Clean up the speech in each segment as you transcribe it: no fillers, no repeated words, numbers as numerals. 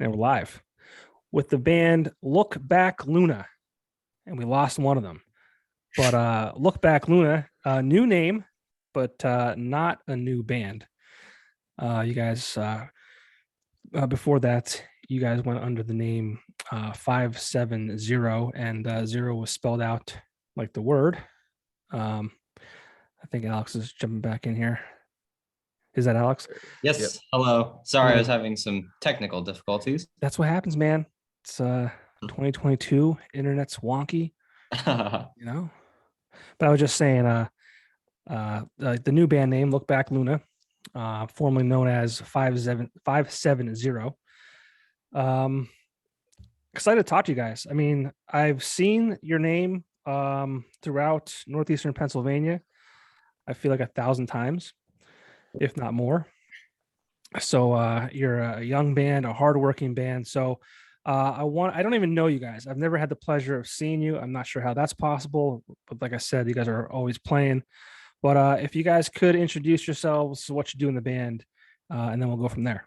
And we're live with the band Look Back Luna, and we lost one of them. But Look Back Luna, new name, but not a new band. You guys, before that, you guys went under the name 570, and zero was spelled out like the word. I think Alex is jumping back in here. Is that Alex? Yes. Yep. Hello. Sorry, I was having some technical difficulties. That's what happens, man. It's 2022. Internet's wonky, you know. But I was just saying, the new band name, Look Back Luna, formerly known as 570. Excited to talk to you guys. I mean, I've seen your name throughout Northeastern Pennsylvania. I feel like 1,000 times, if not more. So you're a young band, a hardworking band. So I don't even know you guys. I've never had the pleasure of seeing you. I'm not sure how that's possible, but like I said, you guys are always playing. But if you guys could introduce yourselves, what you do in the band, and then we'll go from there.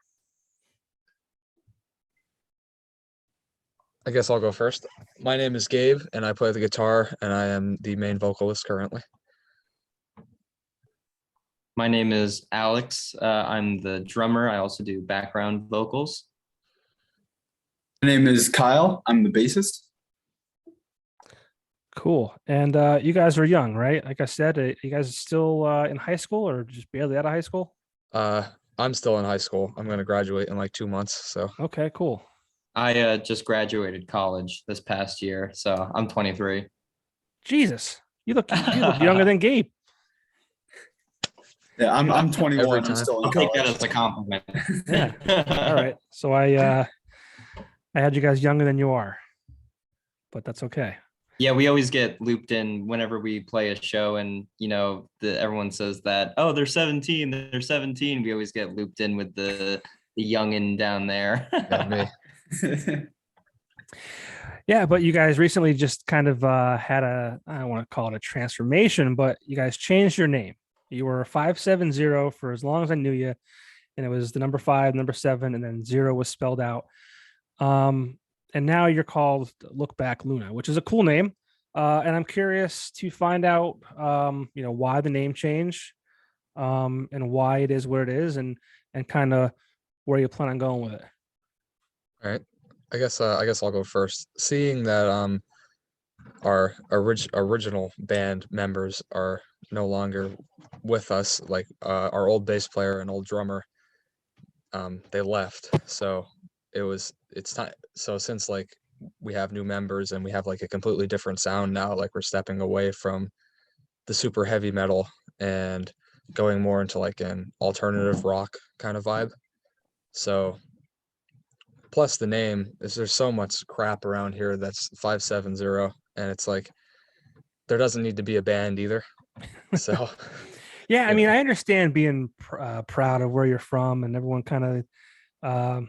I guess I'll go first. My name is Gabe, and I play the guitar, and I am the main vocalist currently. My name is Alex. I'm the drummer. I also do background vocals. My name is Kyle. I'm the bassist. Cool. And you guys are young, right? Like I said, you guys are still in high school or just barely out of high school? I'm still in high school. I'm going to graduate in like 2 months. So okay, cool. I just graduated college this past year, so I'm 23. Jesus, you look younger than Gabe. Yeah, I'm 21. I'm still in I'll take that as a compliment. Yeah. All right. So I had you guys younger than you are, but that's okay. Yeah, we always get looped in whenever we play a show, and everyone says that, oh, they're 17, they're 17. We always get looped in with the youngin down there. Yeah, me. Yeah, but you guys recently just kind of had I don't want to call it a transformation, but you guys changed your name. You were 570 for as long as I knew you, and it was the number 5, number 7, and then 0 was spelled out. And now you're called Look Back Luna, which is a cool name. And I'm curious to find out, why the name change, and why it is what it is, and kind of where you plan on going with it. All right. I guess I'll go first. Seeing that our original band members are no longer with us, like our old bass player and old drummer, they left. So it's time. So since like we have new members and we have like a completely different sound now, like we're stepping away from the super heavy metal and going more into like an alternative rock kind of vibe. So plus the name is, there's so much crap around here that's 570, and it's like there doesn't need to be a band either. So yeah, I mean, I understand being proud of where you're from, and everyone kind of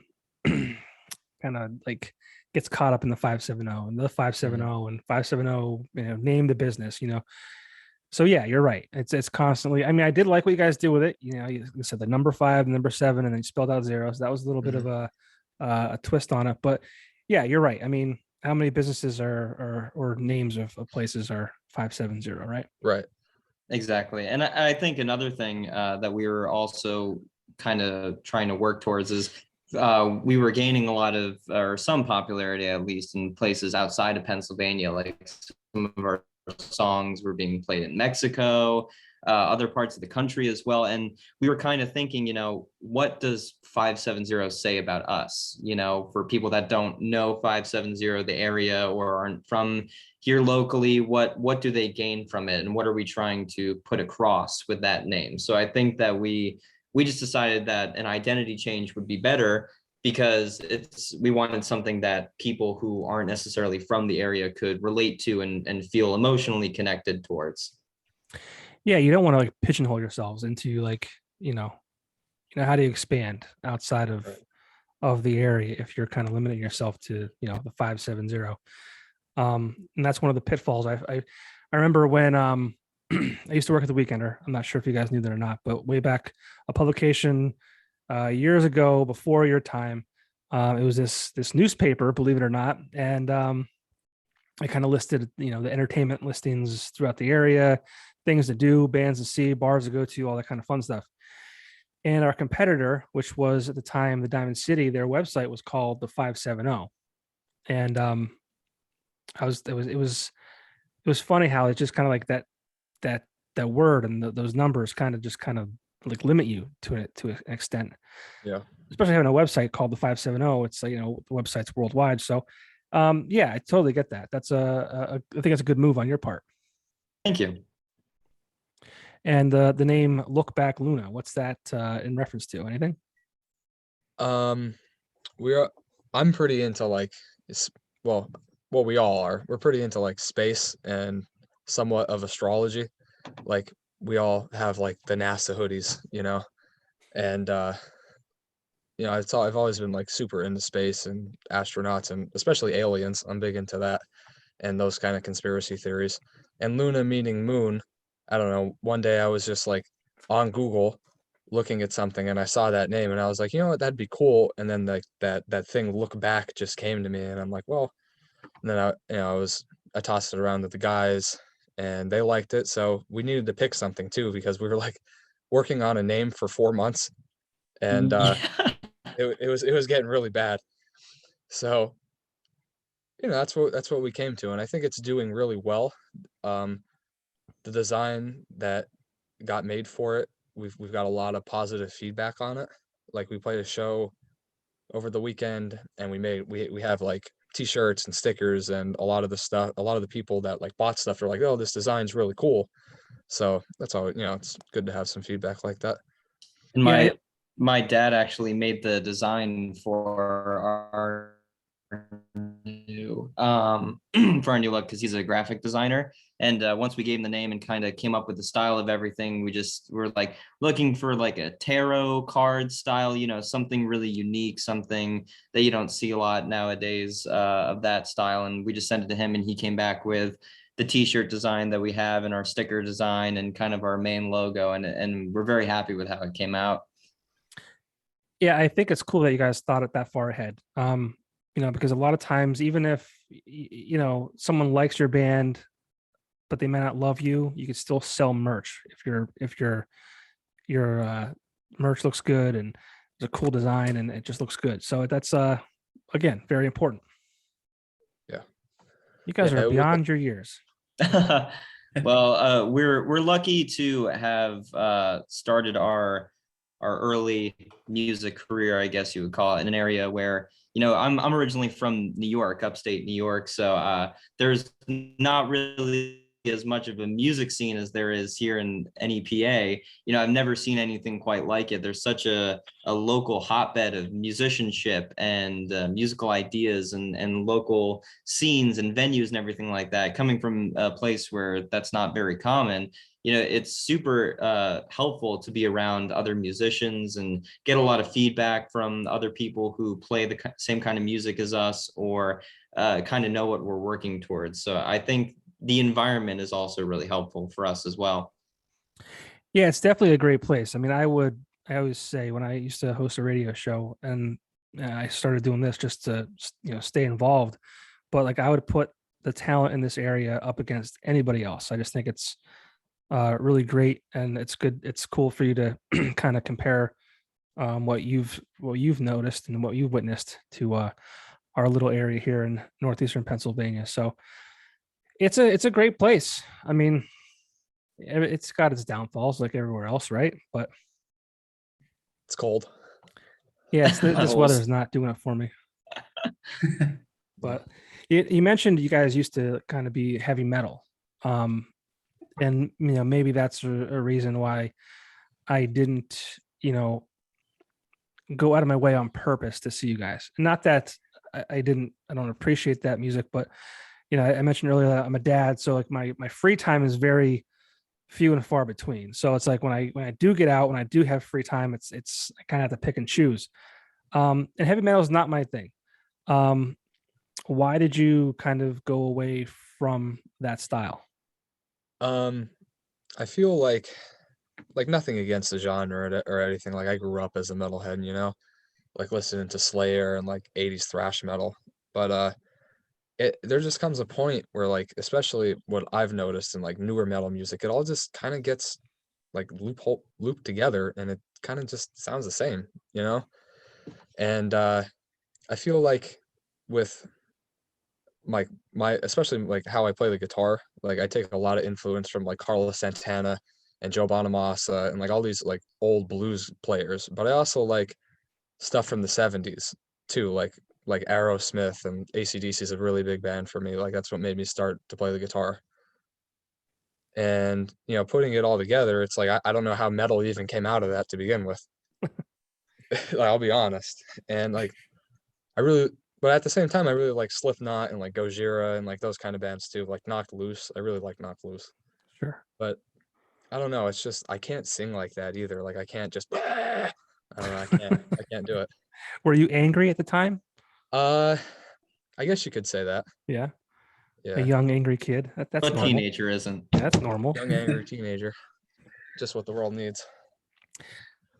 like gets caught up in the 570 and the 570 and 570, name the business, So yeah, you're right. It's constantly. I mean, I did like what you guys do with it. You said the number 5, number 7, and then you spelled out 0. So that was a little bit of a twist on it. But yeah, you're right. I mean, how many businesses or names of places are 570, right? Right. Exactly. And I think another thing that we were also kind of trying to work towards is we were gaining a lot of, or some popularity at least, in places outside of Pennsylvania. Like some of our songs were being played in Mexico, other parts of the country as well. And we were kind of thinking, what does 570 say about us? For people that don't know 570, the area, or aren't from here locally, what do they gain from it? And what are we trying to put across with that name? So I think that we just decided that an identity change would be better, because we wanted something that people who aren't necessarily from the area could relate to and feel emotionally connected towards. Yeah, you don't want to like pigeonhole yourselves into like, how do you expand outside of the area if you're kind of limiting yourself to, the 570. And that's one of the pitfalls. I remember when I used to work at the Weekender. I'm not sure if you guys knew that or not, but way back, a publication years ago, before your time, It was this newspaper, believe it or not, and I kind of listed, the entertainment listings throughout the area, things to do, bands to see, bars to go to, all that kind of fun stuff. And our competitor, which was at the time the Diamond City, their website was called the 570. And it was funny how it's just kind of like that word and those numbers kind of like limit you to an extent. Yeah. Especially having a website called the 570, it's like, the website's worldwide. So yeah, I totally get that. That's I think that's a good move on your part. Thank you. And the name Look Back Luna, what's that in reference to? Anything? I'm pretty into like, well, we all are. We're pretty into like space and somewhat of astrology. Like we all have like the NASA hoodies, and I've always been like super into space and astronauts and especially aliens. I'm big into that and those kind of conspiracy theories. And Luna meaning moon. I don't know. One day I was just like on Google looking at something and I saw that name and I was like, you know what, that'd be cool. And then like that thing Look Back just came to me and I'm like, well, and then I tossed it around with the guys and they liked it. So we needed to pick something too because we were like working on a name for 4 months and Yeah. it was getting really bad. So that's what we came to, and I think it's doing really well. The design that got made for it, we've got a lot of positive feedback on it. Like we played a show over the weekend and we have like t-shirts and stickers and a lot of the people that like bought stuff are like, oh, this design's really cool. So that's all, it's good to have some feedback like that. And Yeah, my dad actually made the design for our new for our new look because he's a graphic designer. And once we gave him the name and kind of came up with the style of everything, we're like looking for like a tarot card style, something really unique, something that you don't see a lot nowadays of that style. And we just sent it to him and he came back with the t-shirt design that we have and our sticker design and kind of our main logo. And we're very happy with how it came out. yeah, I think it's cool that you guys thought it that far ahead. Because a lot of times, even if someone likes your band, but they may not love you, you can still sell merch if your merch looks good and it's a cool design and it just looks good. So that's again very important. Yeah, you guys are beyond your years. Well, we're lucky to have started our early music career, I guess you would call it, in an area where I'm originally from New York, upstate New York, so there's not really as much of a music scene as there is here in NEPA. I've never seen anything quite like it. There's such a local hotbed of musicianship and musical ideas and local scenes and venues and everything like that. Coming from a place where that's not very common, it's super helpful to be around other musicians and get a lot of feedback from other people who play the same kind of music as us or kind of know what we're working towards. So I think the environment is also really helpful for us as well. Yeah, it's definitely a great place. I mean, I always say when I used to host a radio show and I started doing this just to, stay involved, but like I would put the talent in this area up against anybody else. I just think it's really great and it's good. It's cool for you to kind of compare what you've noticed and what you've witnessed to our little area here in Northeastern Pennsylvania. So it's a great place. I mean, it's got its downfalls like everywhere else, right? But it's cold. Yeah, this weather is not doing it for me. But you mentioned you guys used to kind of be heavy metal, and maybe that's a reason why I didn't go out of my way on purpose to see you guys. Not that I don't appreciate that music, but I mentioned earlier that I'm a dad, so like my free time is very few and far between. So it's like when I do get out, when I do have free time, it's I kind of have to pick and choose. And heavy metal is not my thing. Why did you kind of go away from that style? I feel like nothing against the genre or anything. Like I grew up as a metalhead, like listening to Slayer and like 80s thrash metal. But there just comes a point where like, especially what I've noticed in like newer metal music, it all just kind of gets like looped together, and it kind of just sounds the same, you know? And I feel like with my especially like how I play the guitar, like I take a lot of influence from like Carlos Santana and Joe Bonamassa and like all these like old blues players, but I also like stuff from the 70s too, like Aerosmith and AC/DC is a really big band for me. Like that's what made me start to play the guitar. And putting it all together, it's like I don't know how metal even came out of that to begin with. Like, I'll be honest. And like I really, but at the same time, I really like Slipknot and like Gojira and like those kind of bands too, like Knocked Loose. I really like Knocked Loose. Sure. But I don't know. It's just I can't sing like that either. Like I can't just. I don't know. I can't do it. Were you angry at the time? Uh, I guess you could say that. Yeah. A Yeah. young angry kid. That's What normal. teenager isn't? That's normal. Young angry teenager. Just what the world needs.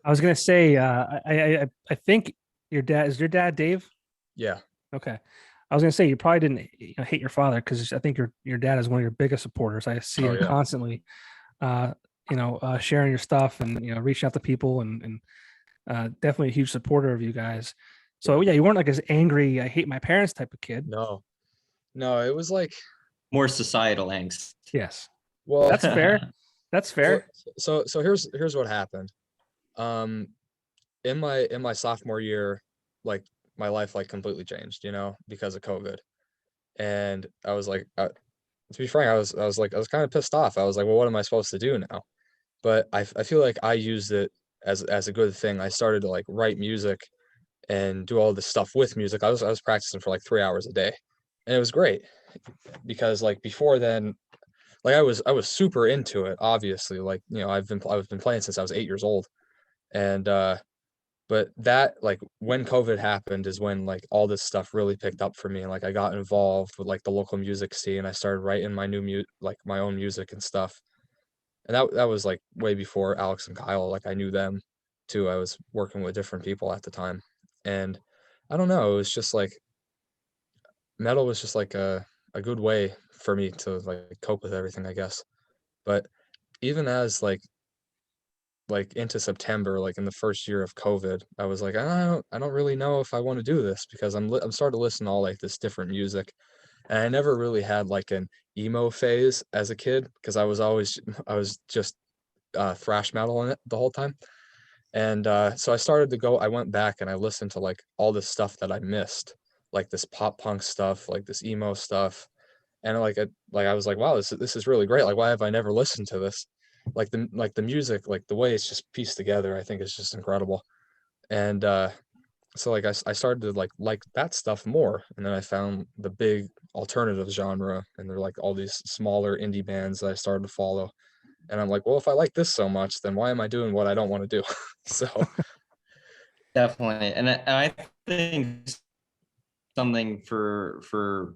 I was gonna say, I think your dad Dave? Yeah. Okay. I was gonna say you probably didn't hate your father, because I think your dad is one of your biggest supporters. I see him yeah. constantly, sharing your stuff and reaching out to people, and definitely a huge supporter of you guys. So yeah, you weren't like as angry, I hate my parents type of kid. No, it was like More societal angst. Yes, well, that's fair. That's fair. So here's what happened. In my sophomore year, like my life like completely changed, because of COVID. And I was like, to be frank, I was kind of pissed off. I was like, well, what am I supposed to do now? But I feel like I used it as a good thing. I started to like write music and do all this stuff with music. I was practicing for like 3 hours a day, and it was great because like before then, like I was super into it. Obviously, like I've been playing since I was 8 years old, and but that like when COVID happened is when like all this stuff really picked up for me, and like I got involved with like the local music scene. I started writing my own music and stuff, and that was like way before Alex and Kyle. Like I knew them too. I was working with different people at the time, and I don't know. It was just like metal was just like a good way for me to like cope with everything, I guess. But even as like into September, like in the first year of COVID, I was like, I don't really know if I want to do this because I'm starting to listen to all like this different music, and I never really had like an emo phase as a kid because I was just thrash metal in it the whole time, and so I went back and I listened to like all this stuff that I missed, like this pop punk stuff, like this emo stuff, and I was like, wow, this is really great. Like, why have I never listened to this? Like the music, like the way it's just pieced together, I think is just incredible. And so like I started to like that stuff more, and then I found the big alternative genre, and they're like all these smaller indie bands that I started to follow. And I'm like, well, if I like this so much, then why am I doing what I don't want to do? So Definitely. And I think something for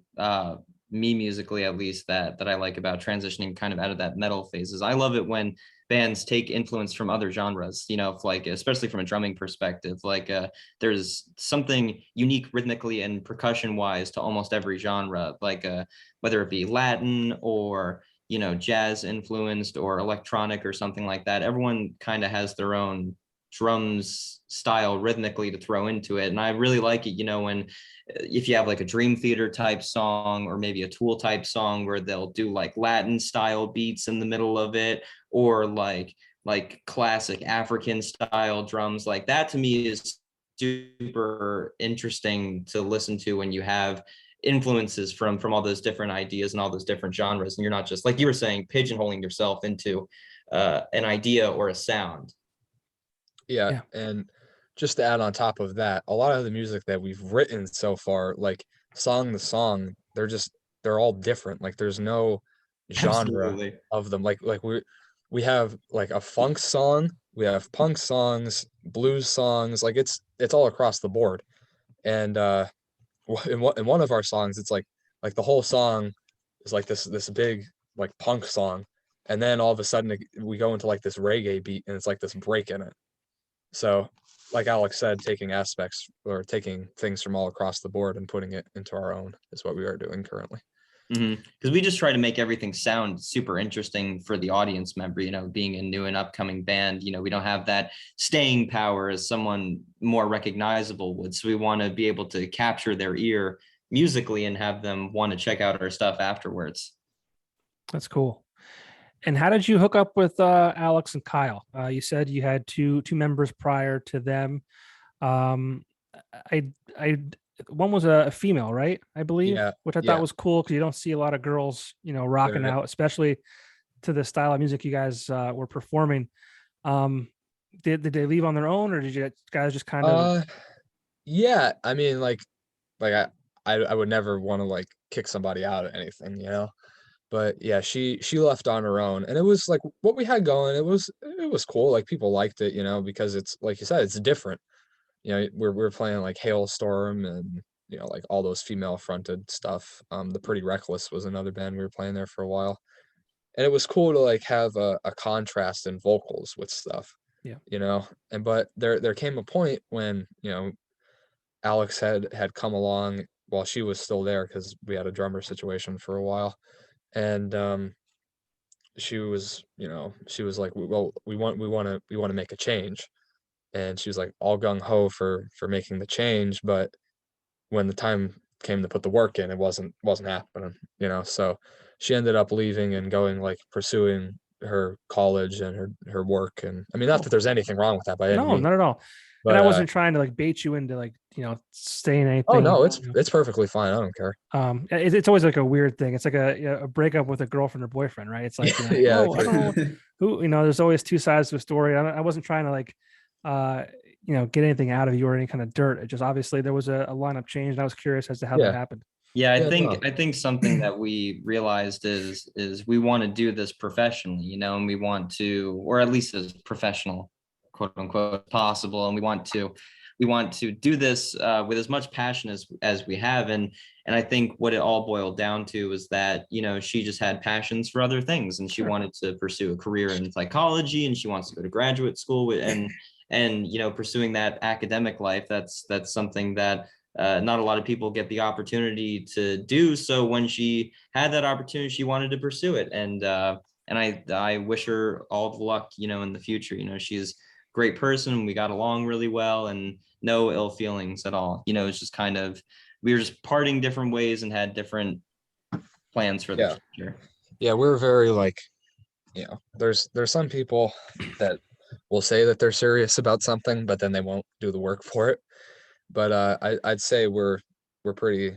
me musically, at least, that I like about transitioning kind of out of that metal phase is I love it when bands take influence from other genres, like especially from a drumming perspective. Like there's something unique rhythmically and percussion wise to almost every genre, like whether it be Latin or jazz influenced or electronic or something like that. Everyone kind of has their own drums style rhythmically to throw into it, and I really like it when if you have like a Dream Theater type song or maybe a Tool type song where they'll do like Latin style beats in the middle of it, or like classic African style drums. Like that to me is super interesting to listen to when you have influences from all those different ideas and all those different genres, and you're not just, like you were saying, pigeonholing yourself into an idea or a sound. yeah, and just to add on top of that, a lot of the music that we've written so far, like song to song, they're all different. Like there's no genre Absolutely. of them. Like we have like a funk song, we have punk songs, blues songs, like it's all across the board. And in one of our songs, it's like the whole song is like this big like punk song, and then all of a sudden we go into like this reggae beat, and it's like this break in it. So like Alex said, taking aspects or taking things from all across the board and putting it into our own is what we are doing currently. Because we just try to make everything sound super interesting for the audience member, being a new and upcoming band, we don't have that staying power as someone more recognizable would. So we want to be able to capture their ear musically and have them want to check out our stuff afterwards. That's cool. And how did you hook up with Alex and Kyle? You said you had two members prior to them. One was a female, right? I believe, Yeah, which I yeah. thought was cool because you don't see a lot of girls, rocking Right. out, especially to the style of music you guys were performing. Did they leave on their own, or did you guys just kind of? Yeah, I mean, like I would never want to like kick somebody out of anything, But yeah, she left on her own, and it was like what we had going. It was cool. Like people liked it, because it's like you said, it's different. We're playing like Hailstorm and like all those female fronted stuff. The Pretty Reckless was another band we were playing there for a while, and it was cool to like have a contrast in vocals with stuff. Yeah. But there came a point when Alex had come along while she was still there because we had a drummer situation for a while, and she was like, well, we want to make a change, and she was like all gung-ho for making the change, but when the time came to put the work in, it wasn't happening, so she ended up leaving and going like pursuing her college and her work. And I mean, not that there's anything wrong with that by any No, means, not at all. but And I wasn't trying to like bait you into like saying anything. oh no, it's perfectly fine. I don't care. It's always like a weird thing. It's like a breakup with a girlfriend or boyfriend, right? It's like, Yeah, oh, I don't know who, there's always two sides to a story. I wasn't trying to like, get anything out of you or any kind of dirt. It just obviously there was a lineup change, and I was curious as to how that happened. Yeah, Yeah, I think something that we realized is we want to do this professionally, and we want to, or at least as professional, quote unquote, possible, and we want to do this with as much passion as we have. And I think what it all boiled down to is that she just had passions for other things, and she wanted to pursue a career in psychology, and she wants to go to graduate school and pursuing that academic life. That's something that not a lot of people get the opportunity to do. So when she had that opportunity, she wanted to pursue it. And I wish her all the luck, in the future. She's a great person. We got along really well, and no ill feelings at all. It's just kind of, we were just parting different ways and had different plans for the future. Yeah, we're very like, there's some people that will say that they're serious about something, but then they won't do the work for it. But I'd say we're pretty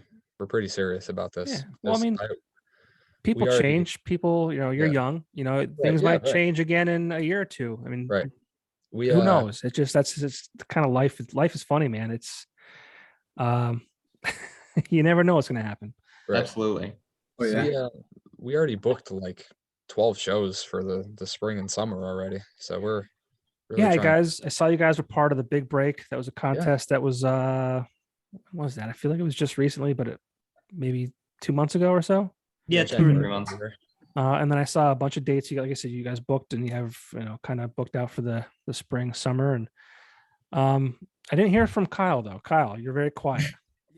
serious about this. Yeah. Well, I mean, people change. People, you're young. Things might change again in a year or two. I mean, right. Who knows? It just it's kind of life. Life is funny, man. It's you never know what's going to happen. Right. Absolutely. Oh, yeah. We already booked like 12 shows for the spring and summer already. So we're really guys. I saw you guys were part of the Big Break. That was a contest that was what was that? I feel like it was just recently, but maybe 2 months ago or so. Yeah, 2 or 3 months. And then I saw a bunch of dates. Like I said, you guys booked, and you have kind of booked out for the spring, summer, and I didn't hear from Kyle though. Kyle, you're very quiet.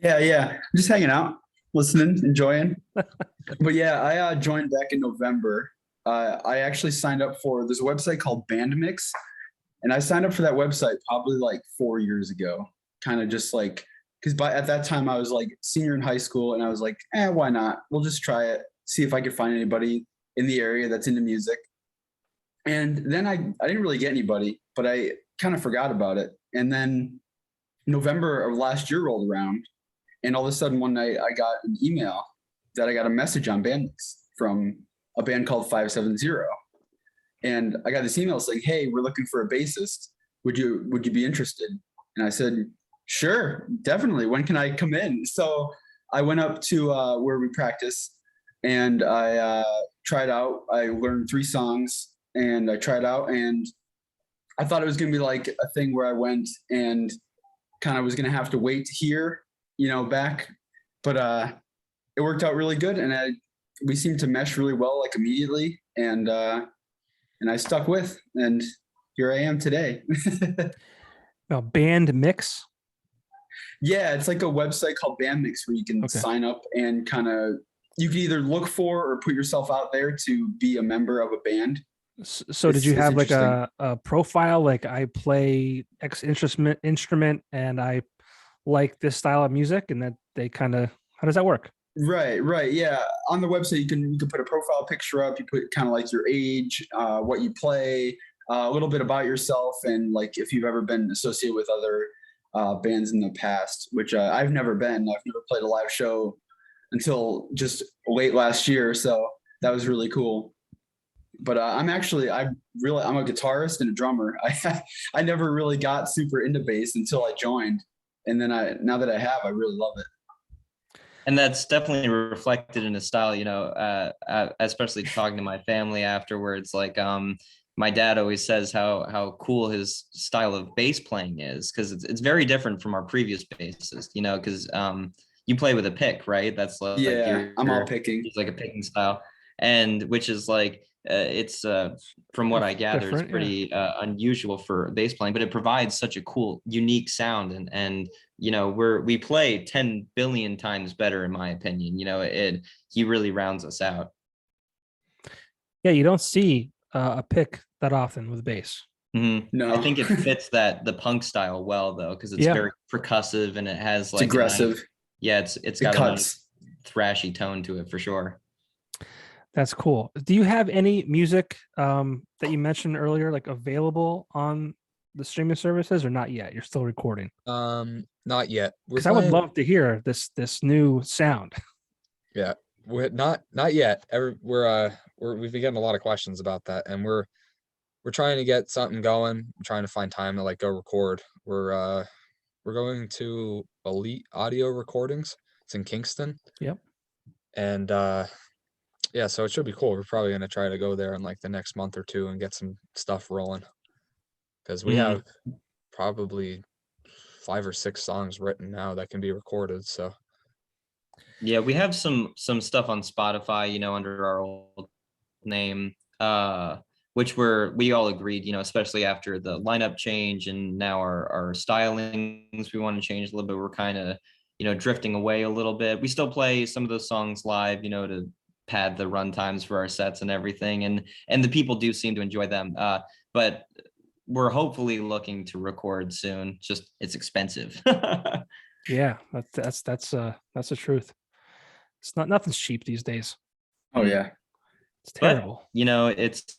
Yeah, just hanging out, listening, enjoying. But yeah, I joined back in November. I actually signed up for, there's a website called Bandmix, and I signed up for that website probably like 4 years ago. Kind of just like, because at that time I was like senior in high school, and I was like, why not? We'll just try it, see if I could find anybody in the area that's into music. And then I didn't really get anybody, but I kind of forgot about it. And then November of last year rolled around, and all of a sudden one night I got an email that I got a message on Bandmix from a band called 570. And I got this email saying, hey, we're looking for a bassist. Would you be interested? And I said, sure, definitely. When can I come in? So I went up to where we practice, and I tried out. I learned 3 songs, and I tried out, and I thought it was going to be like a thing where I went and kind of was going to have to wait to hear, back. But it worked out really good, and we seemed to mesh really well, like immediately. And I stuck with, and here I am today. Band mix. Yeah, it's like a website called Bandmix where you can Okay. sign up and kind of you can either look for or put yourself out there to be a member of a band. So did you It's have like interesting. a profile? Like I play X instrument and I like this style of music, and that they kind of, how does that work? Right. Yeah. On the website, you can put a profile picture up. You put kind of like your age, what you play, a little bit about yourself, and like if you've ever been associated with other bands in the past. Which I've never been. I've never played a live show until just late last year, so that was really cool. But I'm a guitarist and a drummer. I never really got super into bass until I joined, and then now that I have, I really love it. And that's definitely reflected in his style, especially talking to my family afterwards. Like, my dad always says how cool his style of bass playing is, because it's very different from our previous bassist, because you play with a pick, right? That's like Yeah, I'm all picking. it's like a picking style, and which is like it's from what I gather, it's Different, yeah. pretty unusual for bass playing, but it provides such a cool, unique sound, and we play 10 billion times better, in my opinion. He really rounds us out. Yeah, you don't see a pick that often with bass. Mhm. No, I think it fits the punk style well, though, because it's Yeah. very percussive and it has it's like aggressive. it's It got a nice cuts. thrashy tone to it for sure. That's cool. Do you have any music that you mentioned earlier, like available on the streaming services, or not yet? You're still recording? Not yet. We're Because I would playing. love to hear this new sound. Yeah, we're not yet. We've been getting a lot of questions about that, and we're trying to get something going. I'm trying to find time to like go record. We're going to Elite Audio Recordings. It's in Kingston. Yep. And yeah, so it should be cool. We're probably gonna try to go there in like the next month or two and get some stuff rolling, because we have probably 5 or 6 songs written now that can be recorded. So Yeah, we have some stuff on Spotify, under our old name, which we all agreed, especially after the lineup change and now our stylings, we want to change a little bit. We're kind of, drifting away a little bit. We still play some of those songs live, to pad the run times for our sets and everything. And the people do seem to enjoy them. But we're hopefully looking to record soon. Just it's expensive. Yeah, that's the truth. It's nothing's cheap these days. Oh yeah. It's terrible. But it's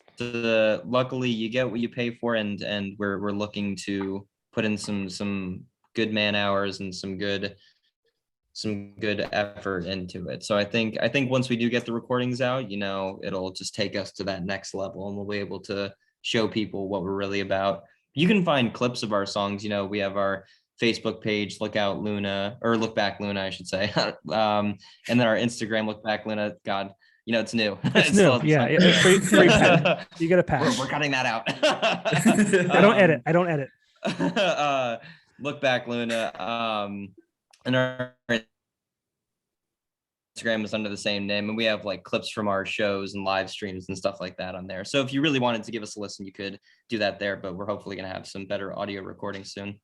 luckily you get what you pay for, and we're looking to put in some good man hours and some good effort into it. So I think once we do get the recordings out, it'll just take us to that next level, and we'll be able to show people what we're really about. You can find clips of our songs. We have our Facebook page, Look Back Luna, I should say. And then our Instagram, Look Back Luna. God, it's new. It's new. Yeah, free pass. You get a pass. We're cutting that out. I don't edit. Look Back Luna. And our Instagram is under the same name, and we have like clips from our shows and live streams and stuff like that on there. So if you really wanted to give us a listen, you could do that there, but we're hopefully going to have some better audio recordings soon.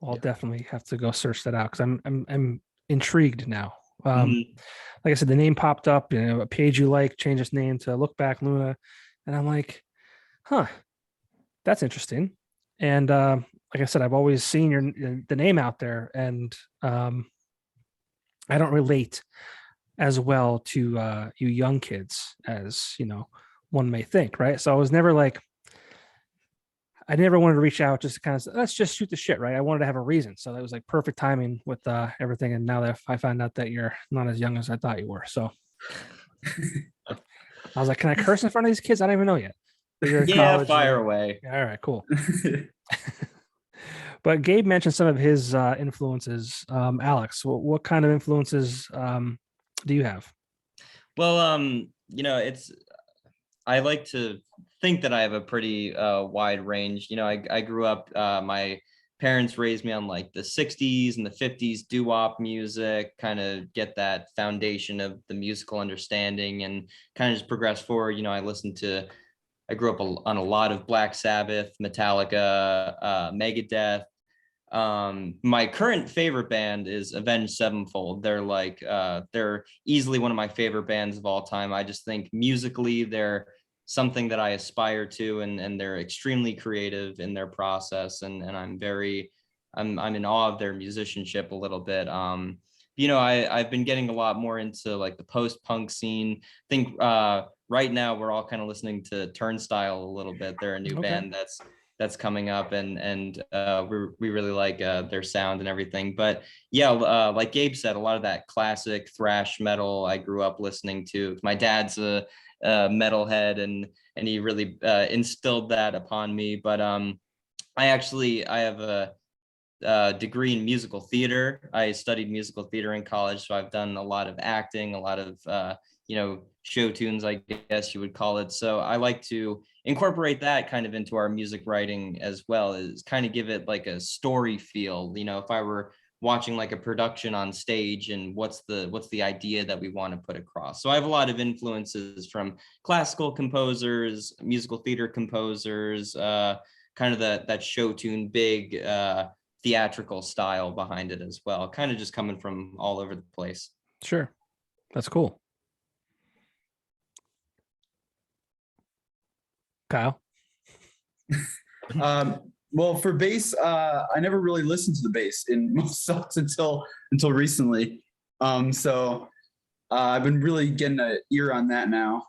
Well, I'll definitely have to go search that out, because I'm intrigued now. Like I said, the name popped up, a page you like, change its name to Look Back Luna, and I'm like, huh, that's interesting. And like I said, I've always seen the name out there, and I don't relate as well to you young kids as one may think, right? So I never wanted to reach out just to kind of say, let's just shoot the shit, right? I wanted to have a reason. So that was like perfect timing with everything. And now that I found out that you're not as young as I thought you were. So I was like, can I curse in front of these kids? I don't even know yet. Yeah, fire away. All right, cool. But Gabe mentioned some of his influences. Alex, what kind of influences do you have? Well, I like to think that I have a pretty wide range. I grew up, my parents raised me on like the 60s and the 50s doo-wop music, kind of get that foundation of the musical understanding, and kind of just progress forward. I grew up on a lot of Black Sabbath, Metallica, Megadeth. My current favorite band is Avenged Sevenfold. They're easily one of my favorite bands of all time. I just think musically they're something that I aspire to, and they're extremely creative in their process, and I'm in awe of their musicianship a little bit. I've been getting a lot more into like the post-punk scene. I think right now we're all kind of listening to Turnstile a little bit. They're a new band that's coming up, and we really like their sound and everything. But yeah, like Gabe said, a lot of that classic thrash metal I grew up listening to. My dad's a metalhead, and he really instilled that upon me. But I have a degree in musical theater. I studied musical theater in college, so I've done a lot of acting, a lot of show tunes, I guess you would call it. So I like to incorporate that kind of into our music writing as well, is kind of give it like a story feel. If I were watching like a production on stage, and what's the idea that we want to put across. So I have a lot of influences from classical composers, musical theater composers, kind of that show tune, big theatrical style behind it as well, kind of just coming from all over the place. Sure. That's cool. Kyle? Well, for bass, I never really listened to the bass in most songs until recently. So I've been really getting an ear on that now,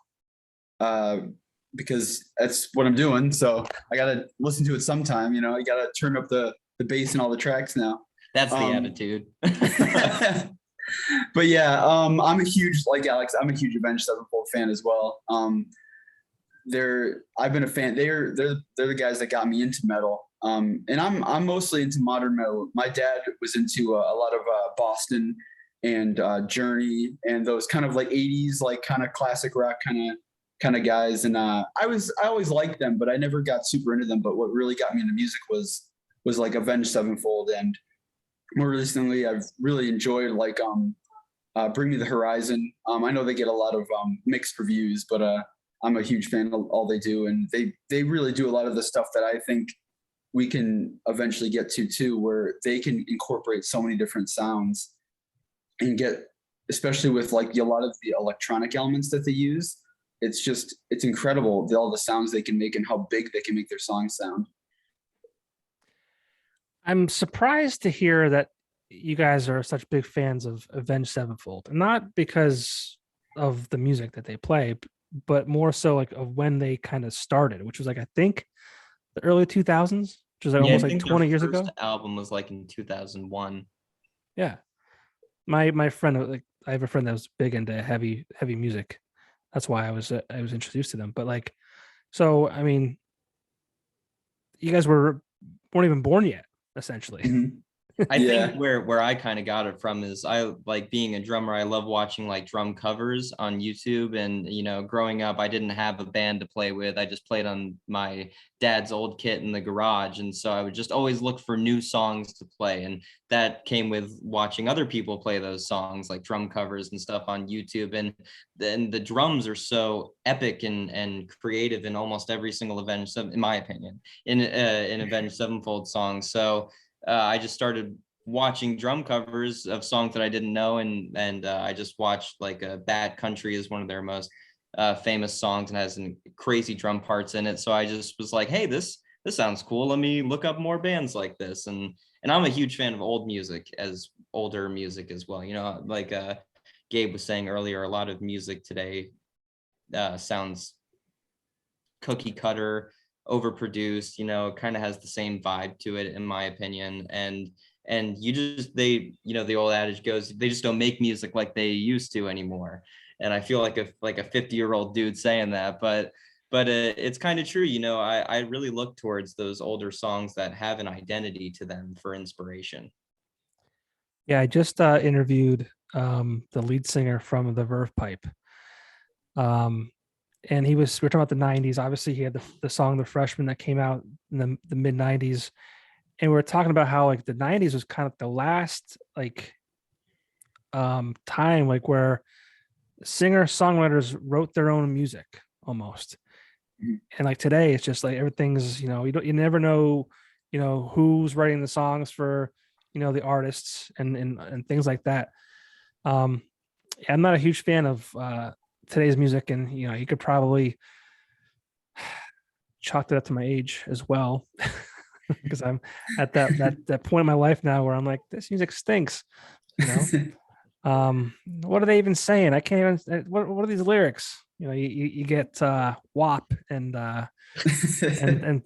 because that's what I'm doing. So I got to listen to it sometime. You got to turn up the bass in all the tracks now. That's the attitude. But yeah, I'm a huge, like Alex, I'm a huge Avenged Sevenfold fan as well. I've been a fan. They're the guys that got me into metal. And I'm mostly into modern metal. My dad was into a lot of Boston and Journey and those kind of like 80s, like kind of classic rock kind of guys. And I always liked them, but I never got super into them. But what really got me into music was like Avenged Sevenfold, and more recently I've really enjoyed like Bring Me the Horizon. I know they get a lot of mixed reviews, but I'm a huge fan of all they do, and they really do a lot of the stuff that I think we can eventually get to too, where they can incorporate so many different sounds and get, especially with like a lot of the electronic elements that they use. It's incredible all the sounds they can make and how big they can make their songs sound. I'm surprised to hear that you guys are such big fans of Avenged Sevenfold, not because of the music that they play, but more so like of when they kind of started, which was like, I think the early 2000s, which was like almost like 20 years ago. Album was like in 2001. Yeah. My friend, like I have a friend that was big into heavy music. That's why I was introduced to them. But like, so, I mean, you guys weren't even born yet, essentially. Mm-hmm. I think where I kind of got it from is I like being a drummer. I love watching like drum covers on YouTube, and growing up I didn't have a band to play with. I just played on my dad's old kit in the garage, and so I would just always look for new songs to play, and that came with watching other people play those songs, like drum covers and stuff on YouTube. And then the drums are so epic and creative in almost every single in my opinion, in Avenged Sevenfold songs. So I just started watching drum covers of songs that I didn't know, and I just watched like Bad Country is one of their most famous songs and has some crazy drum parts in it. So I just was like, hey, this sounds cool. Let me look up more bands like this. And I'm a huge fan of older music as well. Like Gabe was saying earlier, a lot of music today sounds cookie cutter, overproduced, kind of has the same vibe to it, in my opinion. And the old adage goes, they just don't make music like they used to anymore. And I feel like a 50-year-old dude saying that, but it's kind of true. I really look towards those older songs that have an identity to them for inspiration. Yeah, I just interviewed the lead singer from the Verve Pipe. And we're talking about the 90s. Obviously, he had the song The Freshman that came out in the mid 90s. And we were talking about how like the 90s was kind of the last like time like where singer-songwriters wrote their own music almost. Mhm. And like today, it's just like everything's, you never know, who's writing the songs for, the artists and things like that. Um, I'm not a huge fan of today's music, and you could probably chalk that up to my age as well, because I'm at that point in my life now where I'm like, this music stinks. What are they even saying? I can't even. What are these lyrics? You get WAP and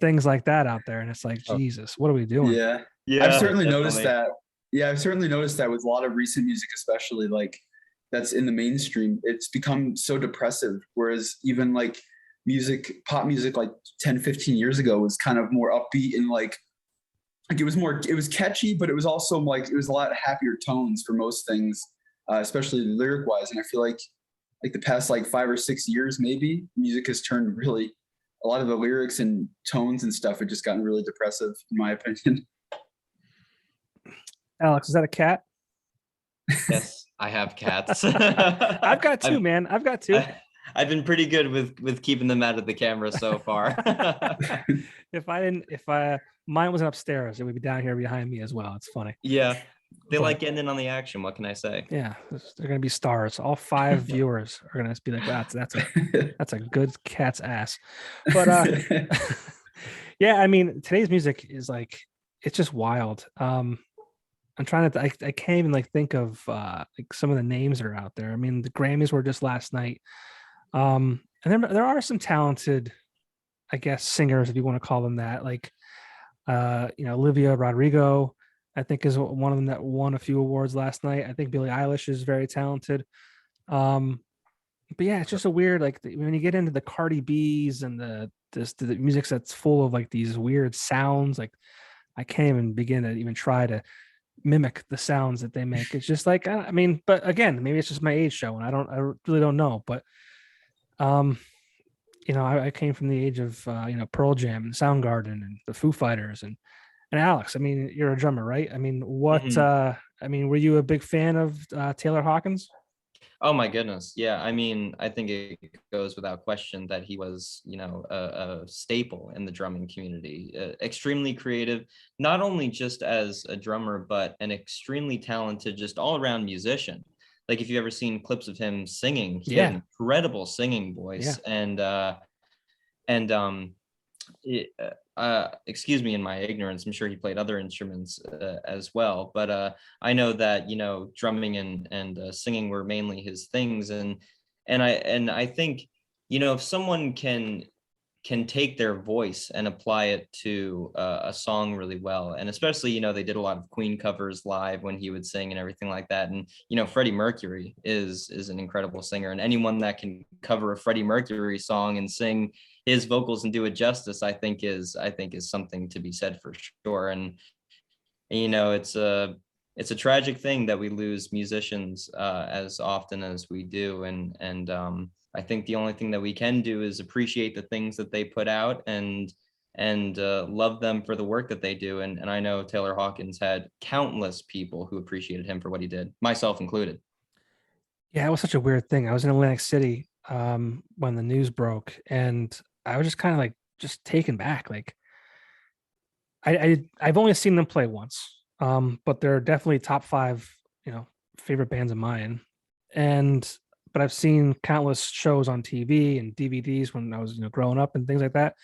things like that out there, and it's like, Oh. Jesus, what are we doing? Yeah. Yeah, I've certainly noticed definitely. that. Yeah, I've certainly noticed that with a lot of recent music, especially like that's in the mainstream, it's become so depressive. Whereas even like pop music like 10, 15 years ago was kind of more upbeat and like it was catchy, but it was also like it was a lot happier tones for most things, especially lyric wise. And I feel like the past like 5 or 6 years, maybe music has turned really a lot of the lyrics and tones and stuff have just gotten really depressive, in my opinion. Alex, is that a cat? Yes, I have cats. I've got two, man. I've got two. I've been pretty good with keeping them out of the camera so far. If mine wasn't upstairs, it would be down here behind me as well. It's funny. Yeah, they But- like getting in on the action. What can I say? Yeah, they're gonna be stars. All 5 viewers are gonna be like, that's a good cat's ass. But yeah, I mean, today's music is like, it's just wild. I'm trying to, I can't even like think of like some of the names that are out there. I mean, the Grammys were just last night. And there are some talented, I guess, singers, if you want to call them that, like Olivia Rodrigo, I think, is one of them that won a few awards last night. I think Billie Eilish is very talented. But yeah, it's just a weird, like when you get into the Cardi B's and the music that's full of like these weird sounds, like I can't even begin to even try to mimic the sounds that they make. It's just like, I mean, but again, maybe it's just my age show, and I really don't know. But I came from the age of Pearl Jam and Soundgarden and the Foo Fighters and Alex. I mean, you're a drummer, right? I mean, were you a big fan of Taylor Hawkins? Oh my goodness. Yeah. I mean, I think it goes without question that he was, a staple in the drumming community, extremely creative, not only just as a drummer, but an extremely talented, just all around musician. Like if you've ever seen clips of him singing, he had an incredible singing voice. Yeah. Excuse me in my ignorance, I'm sure he played other instruments as well, but I know that drumming and singing were mainly his things, and I think if someone can take their voice and apply it to a song really well, and especially they did a lot of Queen covers live when he would sing and everything like that, and Freddie Mercury is an incredible singer, and anyone that can cover a Freddie Mercury song and sing his vocals and do it justice, I think is something to be said for sure. And it's a tragic thing that we lose musicians as often as we do, and I think the only thing that we can do is appreciate the things that they put out and love them for the work that they do. And I know Taylor Hawkins had countless people who appreciated him for what he did, myself included. Yeah, it was such a weird thing. I was in Atlantic City when the news broke, and I was just kind of like just taken back. Like I've only seen them play once, but they're definitely top 5, favorite bands of mine. But I've seen countless shows on TV and DVDs when I was growing up and things like that.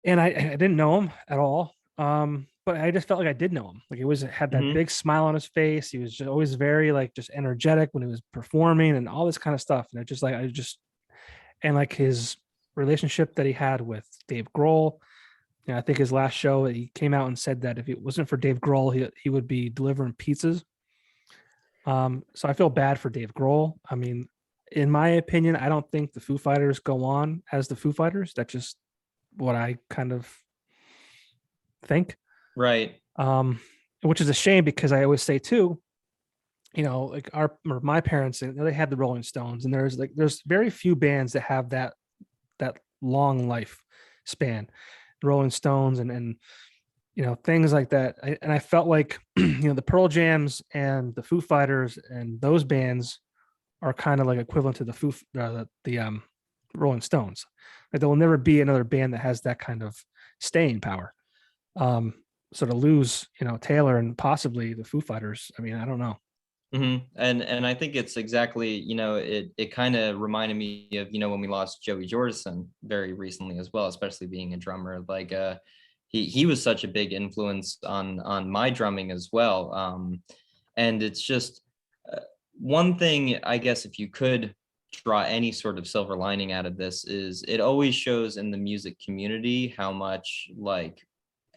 And I didn't know him at all. But I just felt like I did know him. Like he had that big smile on his face. He was just always very like just energetic when he was performing and all this kind of stuff. And and like his relationship that he had with Dave Grohl. I think his last show, he came out and said that if it wasn't for Dave Grohl, he would be delivering pizzas. So I feel bad for Dave Grohl. I mean, in my opinion, I don't think the Foo Fighters go on as the Foo Fighters. That's just what I kind of think. Right. Which is a shame, because I always say too, like my parents, they had the Rolling Stones, and there's very few bands that have that long life span. Rolling Stones and things like that. I felt like the Pearl Jams and the Foo Fighters and those bands are kind of like equivalent to the Rolling Stones. Like there will never be another band that has that kind of staying power. So to lose, Taylor and possibly the Foo Fighters, I mean, I don't know. And I think it's exactly, it kind of reminded me of, when we lost Joey Jordison very recently as well, especially being a drummer. Like he was such a big influence on my drumming as well. And it's just one thing, I guess, if you could draw any sort of silver lining out of this, is it always shows in the music community how much like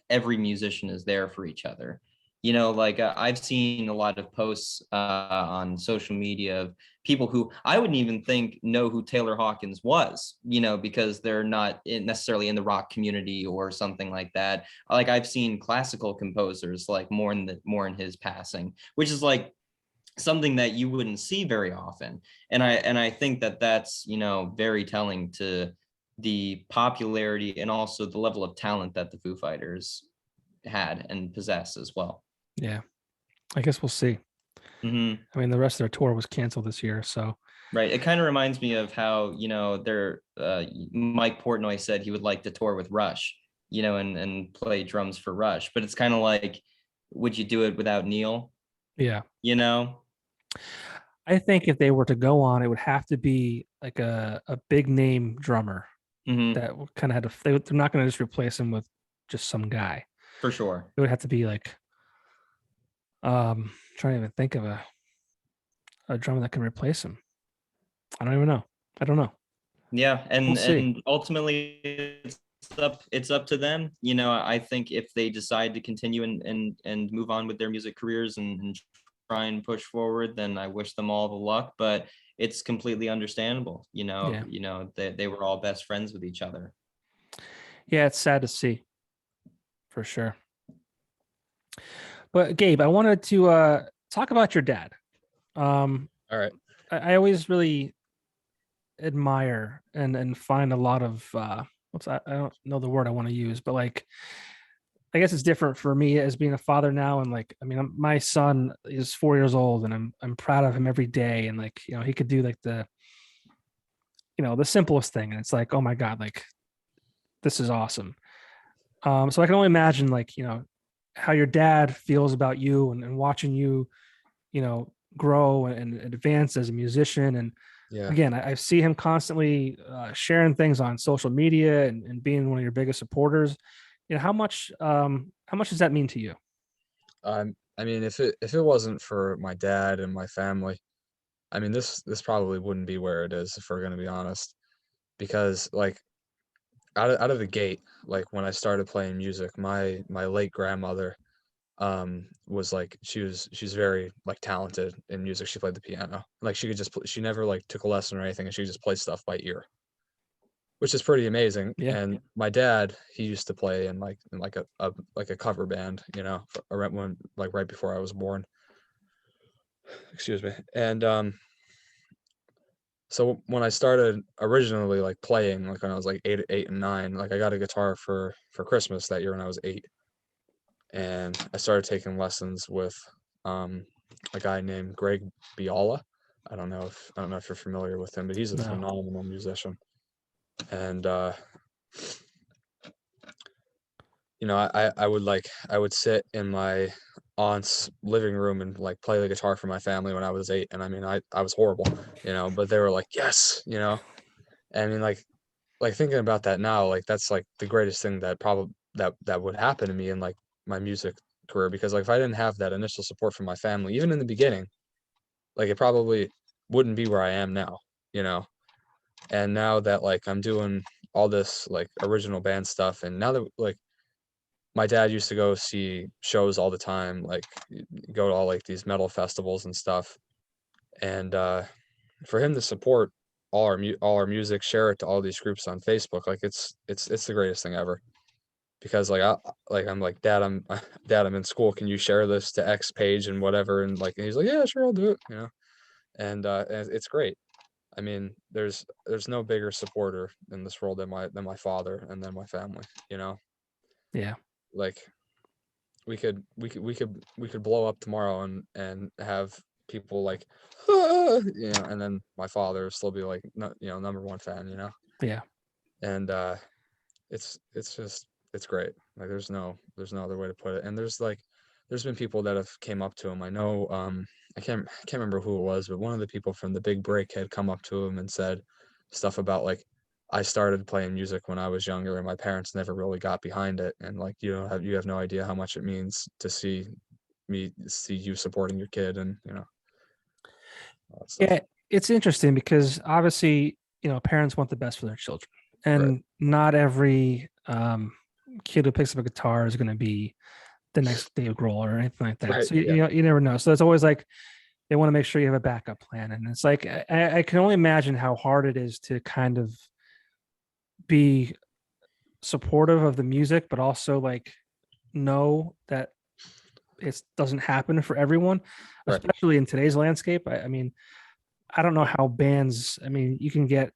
every musician is there for each other. Like I've seen a lot of posts on social media of people who I wouldn't even think know who Taylor Hawkins was, because they're not necessarily in the rock community or something like that. Like I've seen classical composers like mourn his passing, which is like something that you wouldn't see very often. And I think that that's, very telling to the popularity and also the level of talent that the Foo Fighters had and possess as well. Yeah, I guess we'll see. I mean, the rest of their tour was canceled this year, so. Right. It kind of reminds me of how, Mike Portnoy said he would like to tour with Rush, and play drums for Rush. But it's kind of like, would you do it without Neil? Yeah. I think if they were to go on, it would have to be like a big name drummer that kind of they're not going to just replace him with just some guy. For sure. It would have to be like, trying to even think of a drummer that can replace him. I don't even know. I don't know. Yeah, and We'll see. And ultimately it's up to them. I think if they decide to continue and move on with their music careers and try and push forward, then I wish them all the luck. But it's completely understandable. They were all best friends with each other. Yeah, it's sad to see, for sure. But Gabe, I wanted to talk about your dad. All right. I always really admire and find a lot of I don't know the word I want to use, but like I guess it's different for me as being a father now. And like, I mean, my son is 4 years old, and I'm proud of him every day. And like, he could do like the simplest thing, and it's like, oh my God, like this is awesome. So I can only imagine like, how your dad feels about you and watching you, grow and advance as a musician. And again, I see him constantly sharing things on social media and being one of your biggest supporters. How much does that mean to you? I mean, if it wasn't for my dad and my family, I mean, this probably wouldn't be where it is, if we're going to be honest, because like out of the gate, like when I started playing music, my late grandmother was like, she's very like talented in music. She played the piano. Like she could just she never like took a lesson or anything, and she just played stuff by ear, which is pretty amazing. Yeah. And my dad, he used to play in a cover band, right before I was born. Excuse me. And so when I started originally like playing, like when I was like 8 and 9, like I got a guitar for Christmas that year when I was 8. And I started taking lessons with a guy named Greg Biala. I don't know if you're familiar with him, but he's a phenomenal musician. And I would sit in my aunt's living room and like play the guitar for my family when I was 8. And I mean, I was horrible, but they were like, yes, I mean, like thinking about that now, like that's like the greatest thing that probably that would happen to me in like my music career, because like if I didn't have that initial support from my family, even in the beginning, like it probably wouldn't be where I am now, and now that like I'm doing all this like original band stuff, and now that like my dad used to go see shows all the time, like go to all like these metal festivals and stuff, and for him to support all our music, share it to all these groups on Facebook, like it's the greatest thing ever. Because like I'm like, Dad, I'm in school, can you share this to X page and whatever, and like, and he's like, yeah, sure, I'll do it, and it's great. I mean, there's no bigger supporter in this world than my father and then my family, Yeah. Like we could blow up tomorrow and have people like, and then my father will still be like, no, number one fan, Yeah. And it's just it's great. Like there's no other way to put it. And there's been people that have came up to him. I know I can't remember who it was, but one of the people from the Big Break had come up to him and said stuff about like, I started playing music when I was younger and my parents never really got behind it, and like you have no idea how much it means to see you supporting your kid, and all that stuff. Yeah, it's interesting because obviously, parents want the best for their children, Right. and not every kid who picks up a guitar is going to be the next Dave Grohl or anything like that. Right. So Yeah. you never know. So it's always like they want to make sure you have a backup plan, and it's like I can only imagine how hard it is to kind of be supportive of the music, but also like know that it doesn't happen for everyone, Right. especially in today's landscape. I mean, I don't know how bands, I mean, you can get,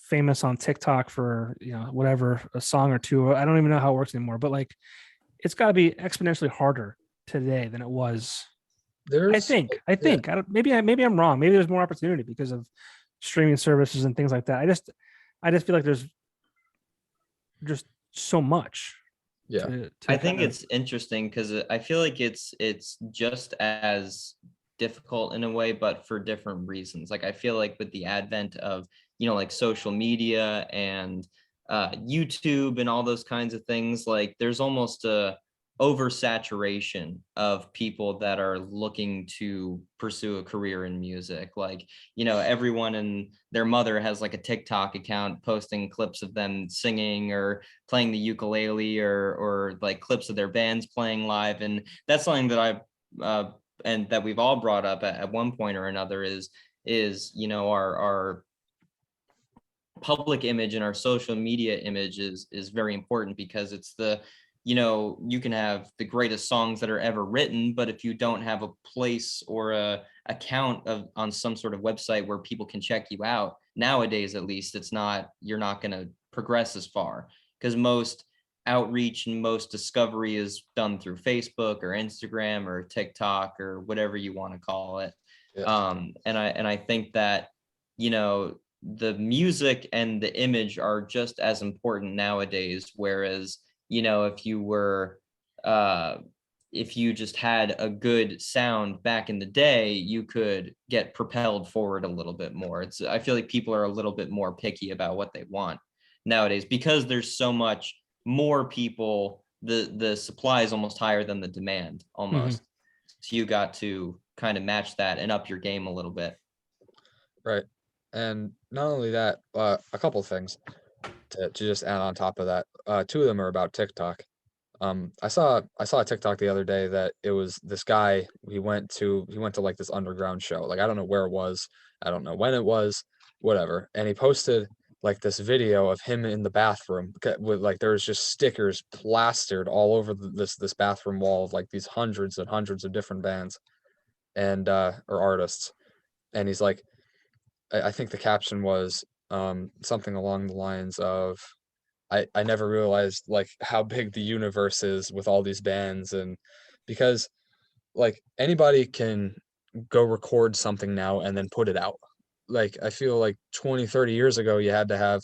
famous on TikTok for, whatever, a song or two. I don't even know how it works anymore, but like it's got to be exponentially harder today than it was. I There's think, I yeah. think, maybe I'm wrong. Maybe there's more opportunity because of streaming services and things like that. I just feel like there's just so much. Yeah. To I think kinda- it's interesting because I feel like it's just as difficult in a way, but for different reasons. Like I feel like with the advent of like social media and YouTube and all those kinds of things, like there's almost a oversaturation of people that are looking to pursue a career in music. Like everyone and their mother has like a TikTok account posting clips of them singing or playing the ukulele or like clips of their bands playing live. And that's something that I've and that we've all brought up at one point or another is our public image and our social media image is very important, because it's you can have the greatest songs that are ever written, but if you don't have a place or a account on some sort of website where people can check you out, nowadays at least, you're not going to progress as far, because most outreach and most discovery is done through Facebook or Instagram or TikTok or whatever you want to call it. Yeah. And I think that the music and the image are just as important nowadays, whereas if you just had a good sound back in the day, you could get propelled forward a little bit more. I feel like people are a little bit more picky about what they want nowadays because there's so much more people. The supply is almost higher than the demand almost. So you got to kind of match that and up your game a little bit. Right. And not only that, a couple things to just add on top of that. Two of them are about TikTok. I saw a TikTok the other day that it was this guy. He went to like this underground show. Like I don't know where it was. I don't know when it was. Whatever. And he posted like this video of him in the bathroom with like there's just stickers plastered all over this bathroom wall of like these hundreds and hundreds of different bands and or artists. And he's like, I think the caption was something along the lines of I never realized like how big the universe is with all these bands, and because like anybody can go record something now and then put it out. Like I feel like 20, 30 years ago you had to have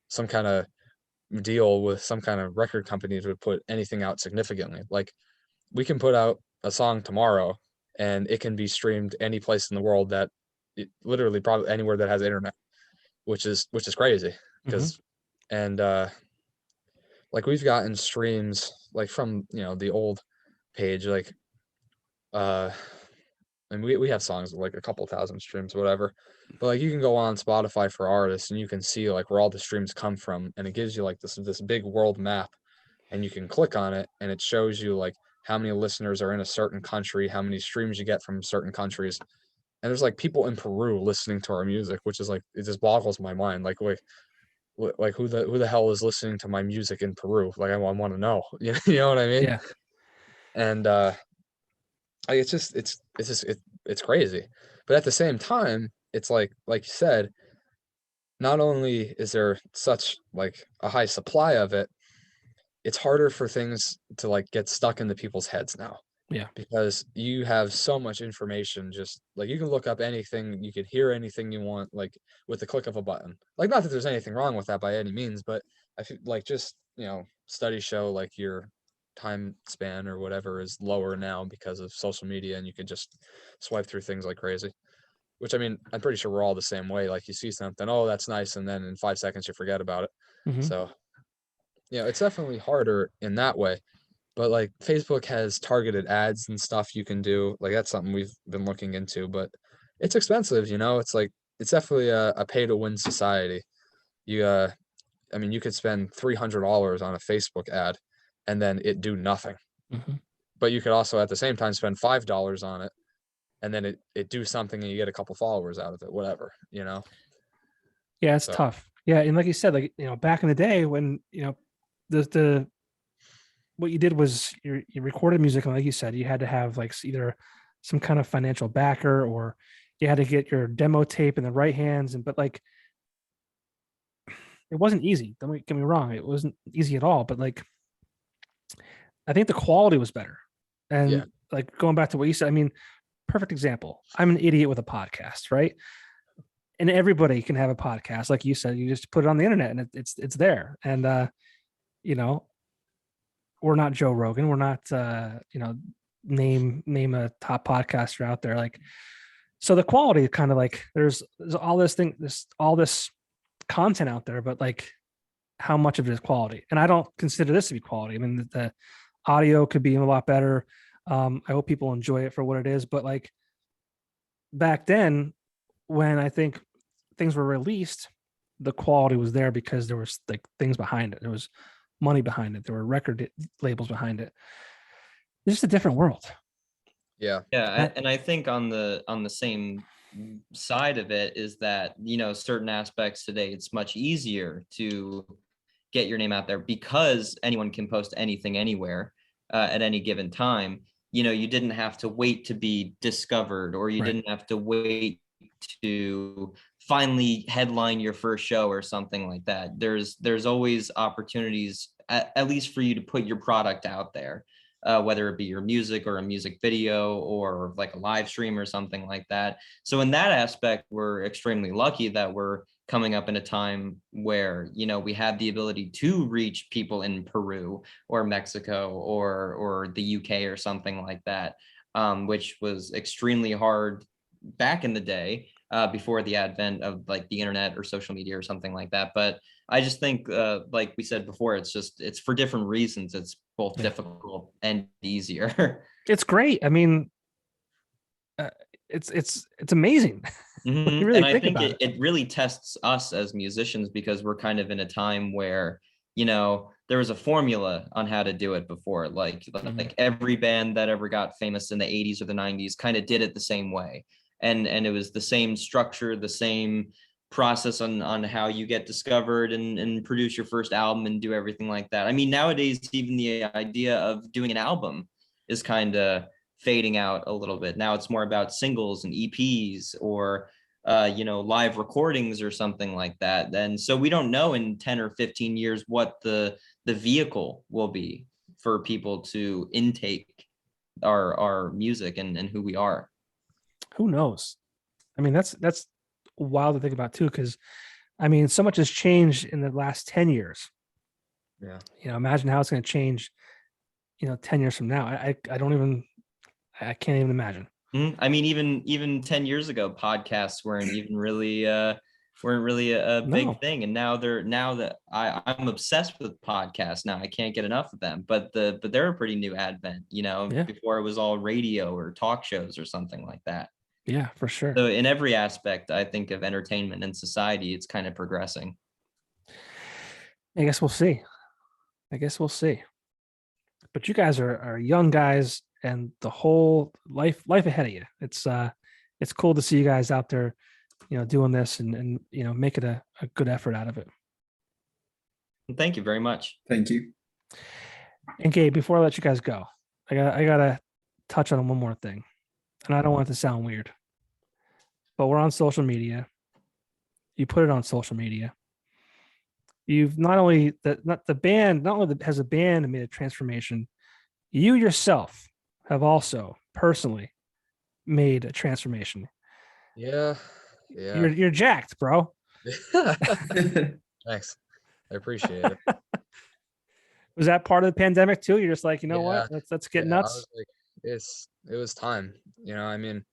some kind of deal with some kind of record company to put anything out significantly. Like we can put out a song tomorrow and it can be streamed any place in the world that literally probably anywhere that has internet, which is crazy because and like we've gotten streams like from the old page like and we have songs with like a couple thousand streams whatever, but like you can go on Spotify for artists and you can see like where all the streams come from, and it gives you like this big world map, and you can click on it and it shows you like how many listeners are in a certain country, how many streams you get from certain countries. And there's like people in Peru listening to our music, which is like it just boggles my mind. Like who the hell is listening to my music in Peru? Like I want to know. You know what I mean? Yeah. And like it's crazy. But at the same time, it's like you said, not only is there such like a high supply of it, it's harder for things to like get stuck into people's heads now. Yeah. Because you have so much information, just like you can look up anything, you could hear anything you want, like with the click of a button. Like, not that there's anything wrong with that by any means, but I feel like just, studies show like your time span or whatever is lower now because of social media, and you can just swipe through things like crazy. Which, I mean, I'm pretty sure we're all the same way. Like, you see something, oh, that's nice, and then in 5 seconds you forget about it. Mhm. So, it's definitely harder in that way. But like Facebook has targeted ads and stuff you can do. Like, that's something we've been looking into, but it's expensive, It's like it's definitely a pay to win society. You I mean, you could spend $300 on a Facebook ad and then it do nothing. Mhm. But you could also at the same time spend $5 on it and then it do something and you get a couple followers out of it, whatever. Yeah, it's So tough. Yeah, and like you said, like back in the day when the what you did was you recorded music, and like you said, you had to have like either some kind of financial backer, or you had to get your demo tape in the right hands. And but like it wasn't easy. Don't get me wrong, it wasn't easy at all. But like I think the quality was better. And Yeah. like going back to what you said, I mean, perfect example. I'm an idiot with a podcast, right? And everybody can have a podcast, like you said. You just put it on the internet, and it's there. And you know, we're not Joe Rogan. We're not name a top podcaster out there. Like, so the quality kind of like there's all this content out there, but like how much of it is quality? And I don't consider this to be quality. I mean, the audio could be a lot better. I hope people enjoy it for what it is. But like back then, when I think things were released, the quality was there because there was like things behind it. There was money behind it. There were record labels behind it. It's just a different world. Yeah. Yeah, and I think on the same side of it is that certain aspects today, it's much easier to get your name out there because anyone can post anything anywhere at any given time. You didn't have to wait to be discovered, or you Right. didn't have to wait to finally headline your first show or something like that. There's always opportunities, at least for you to put your product out there, whether it be your music or a music video or like a live stream or something like that. So in that aspect, we're extremely lucky that we're coming up in a time where we have the ability to reach people in Peru or Mexico or the UK or something like that, which was extremely hard back in the day, before the advent of like the internet or social media or something like that. But I just think, like we said before, it's for different reasons. It's both difficult and easier. It's great. I mean, it's amazing. Mm-hmm. You really And I think think about it really tests us as musicians, because we're kind of in a time where there was a formula on how to do it before. Like every band that ever got famous in the 80s or the 90s kind of did it the same way, and it was the same structure, the same process on how you get discovered and produce your first album and do everything like that. I mean, nowadays even the idea of doing an album is kind of fading out a little bit. Now it's more about singles and EPs, or live recordings or something like that. And so we don't know in 10 or 15 years what the vehicle will be for people to intake our music and who we are. Who knows? I mean, that's wild to think about too, because I mean, so much has changed in the last 10 years. Yeah. Imagine how it's going to change 10 years from now. I can't even imagine. I mean, even 10 years ago, podcasts weren't even really a big thing. And now that I'm obsessed with podcasts now. I can't get enough of them. But they're a pretty new advent, before it was all radio or talk shows or something like that. Yeah, for sure. So in every aspect, I think, of entertainment and society, it's kind of progressing. I guess we'll see. But you guys are young guys, and the whole life ahead of you. It's cool to see you guys out there, doing this and making a good effort out of it. Thank you very much. Thank you. And Gabe, before I let you guys go, I gotta touch on one more thing, and I don't want it to sound weird, but we're on social media. You put it on social media. You've not only has a band made a transformation, you yourself have also personally made a transformation. Yeah. Yeah. You're jacked, bro. Thanks. I appreciate it. Was that part of the pandemic too? You're just like, you know Yeah. what? Let's get I nuts. was like, it was time. I mean,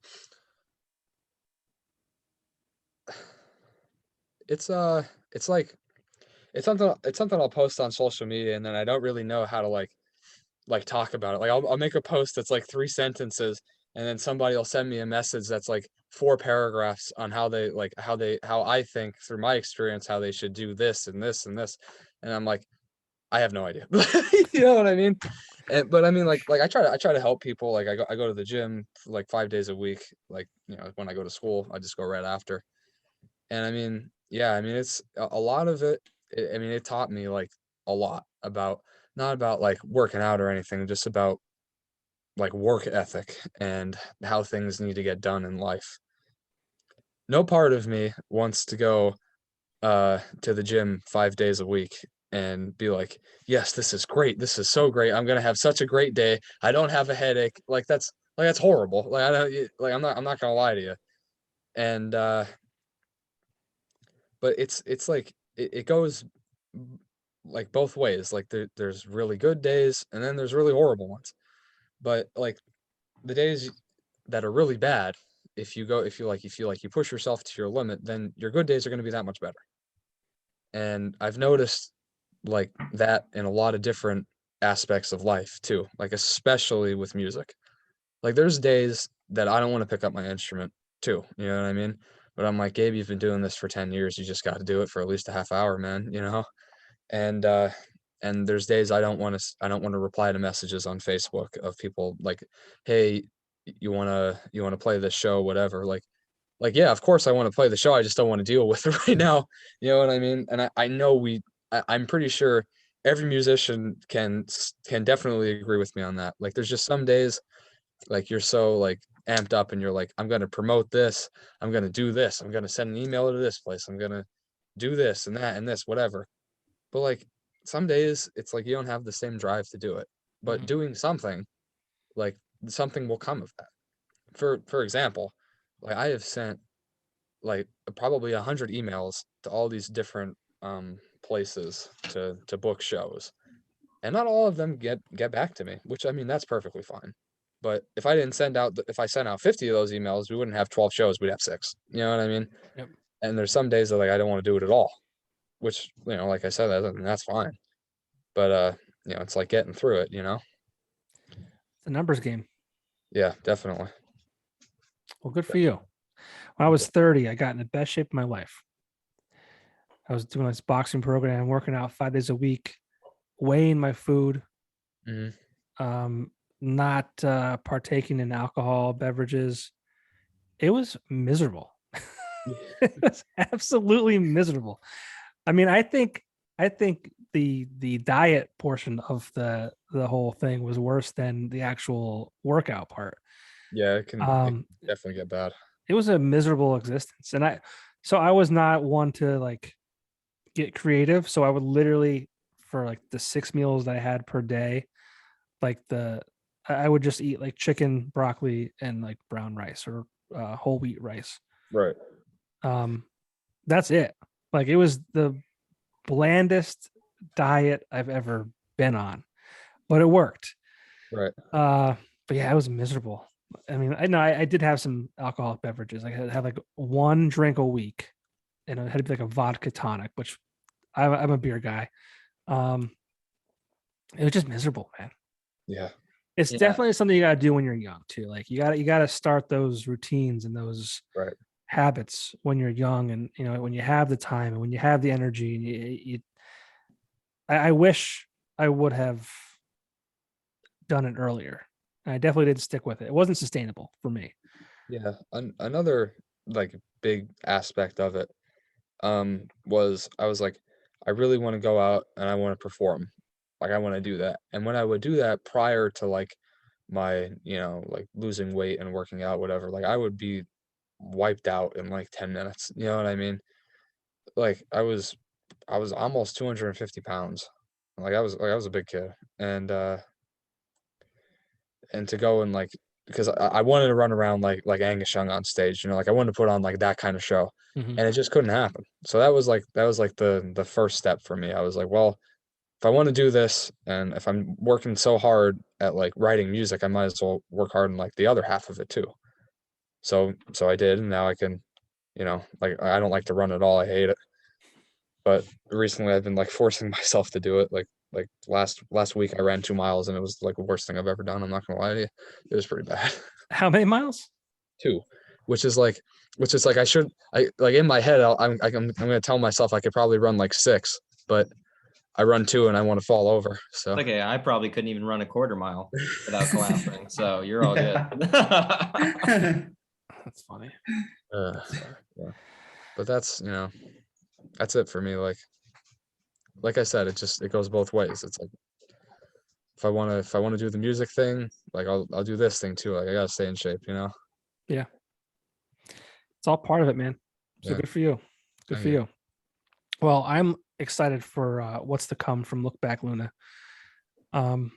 it's like it's something I'll post on social media, and then I don't really know how to like talk about it. Like I'll make a post that's like 3 sentences, and then somebody will send me a message that's like 4 paragraphs on how I think through my experience how they should do this and this and this, and I'm like, I have no idea. You know what I mean? But I mean, like I try to help people. Like I go to the gym like 5 days a week. Like when I go to school, I just go right after. And I mean, yeah, I mean it's a lot of it. I mean, it taught me like a lot about not about like working out or anything, just about like work ethic and how things need to get done in life. No part of me wants to go to the gym 5 days a week and be like, yes, this is great. This is so great. I'm gonna have such a great day. I don't have a headache. That's horrible. Like I don't like I'm not gonna lie to you. And but it's like it goes like both ways. Like there's really good days and then there's really horrible ones. But like the days that are really bad, if you push yourself to your limit, then your good days are going to be that much better. And I've noticed like that in a lot of different aspects of life too, like especially with music. Like there's days that I don't want to pick up my instrument too, you know what I mean? But I'm like, Gabe, you've been doing this for 10 years. You just got to do it for at least a half hour, man, you know? And and there's days I don't want to reply to messages on Facebook of people like, hey, you want to play this show, whatever. Like yeah, of course I want to play the show. I just don't want to deal with it right now. You know what I mean? And I know I'm pretty sure every musician can definitely agree with me on that. Like there's just some days like you're so like amped up and you're like, I'm gonna promote this, I'm gonna do this, I'm gonna send an email to this place, I'm gonna do this and that and this, whatever. But like some days it's like you don't have the same drive to do it. But doing something, like something will come of that. For example, like I have sent like probably 100 emails to all these different places to book shows, and not all of them get back to me, which I mean that's perfectly fine. But if I sent out 50 of those emails, we wouldn't have 12 shows, we'd have 6. You know what I mean? Yep. And there's some days that like I don't want to do it at all, which like I said, that's fine. But it's like getting through it. It's a numbers game. Yeah, definitely. Well, good for you. When I was 30, I got in the best shape of my life. I was doing this boxing program, working out 5 days a week, weighing my food, Hmm. not partaking in alcohol beverages. It was miserable. It was absolutely miserable. I mean, I think the diet portion of the whole thing was worse than the actual workout part. Yeah, it can Um, definitely get bad. it was a miserable existence, and I was not one to like get creative. So I would literally, for like the 6 meals that I had per day, like I would just eat like chicken, broccoli, and like brown rice or whole wheat rice. Right. That's it. Like it was the blandest diet I've ever been on, but it worked. Right. But yeah, it was miserable. I mean, I know I did have some alcoholic beverages. I had like one drink a week, and it had to be like a vodka tonic, which I'm a beer guy. Um, it was just miserable, man. Yeah. It's Yeah. definitely something you gotta do when you're young too. Like you gotta start those routines and those Right. habits when you're young, and when you have the time and when you have the energy. And I wish I would have done it earlier. And I definitely didn't stick with it. It wasn't sustainable for me. Yeah. Another like big aspect of it was I was like, I really want to go out and I want to perform. Like I want to do that. And when I would do that prior to like my, like losing weight and working out, whatever, like I would be wiped out in like 10 minutes. You know what I mean? Like I was almost 250 pounds. Like I was a big kid. And and to go and like, because I wanted to run around like Angus Young on stage, you know, like I wanted to put on like that kind of show, Mhm. and it just couldn't happen. So that was like the first step for me. I was like, well, if I want to do this, and if I'm working so hard at like writing music, I might as well work hard on like the other half of it too. So I did, and now I can, you know, like I don't like to run at all. I hate it. But recently I've been like forcing myself to do it. Like last week I ran 2 miles, and it was like the worst thing I've ever done. I'm not gonna lie to you. It was pretty bad. How many miles? 2, which is like I like in my head I'm gonna tell myself I could probably run like 6, but I run 2 and I want to fall over. So Okay, I probably couldn't even run a quarter mile without collapsing. So you're all Yeah. good. That's funny. yeah. But that's, you know, that's it for me. Like I said, it goes both ways. It's like if I wanna do the music thing, like I'll do this thing too. Like I gotta stay in shape, you know. It's all part of it, man. So Yeah. good for you. Good Thank for you. you. Well, I'm excited for what's to come from Look Back Luna. I'm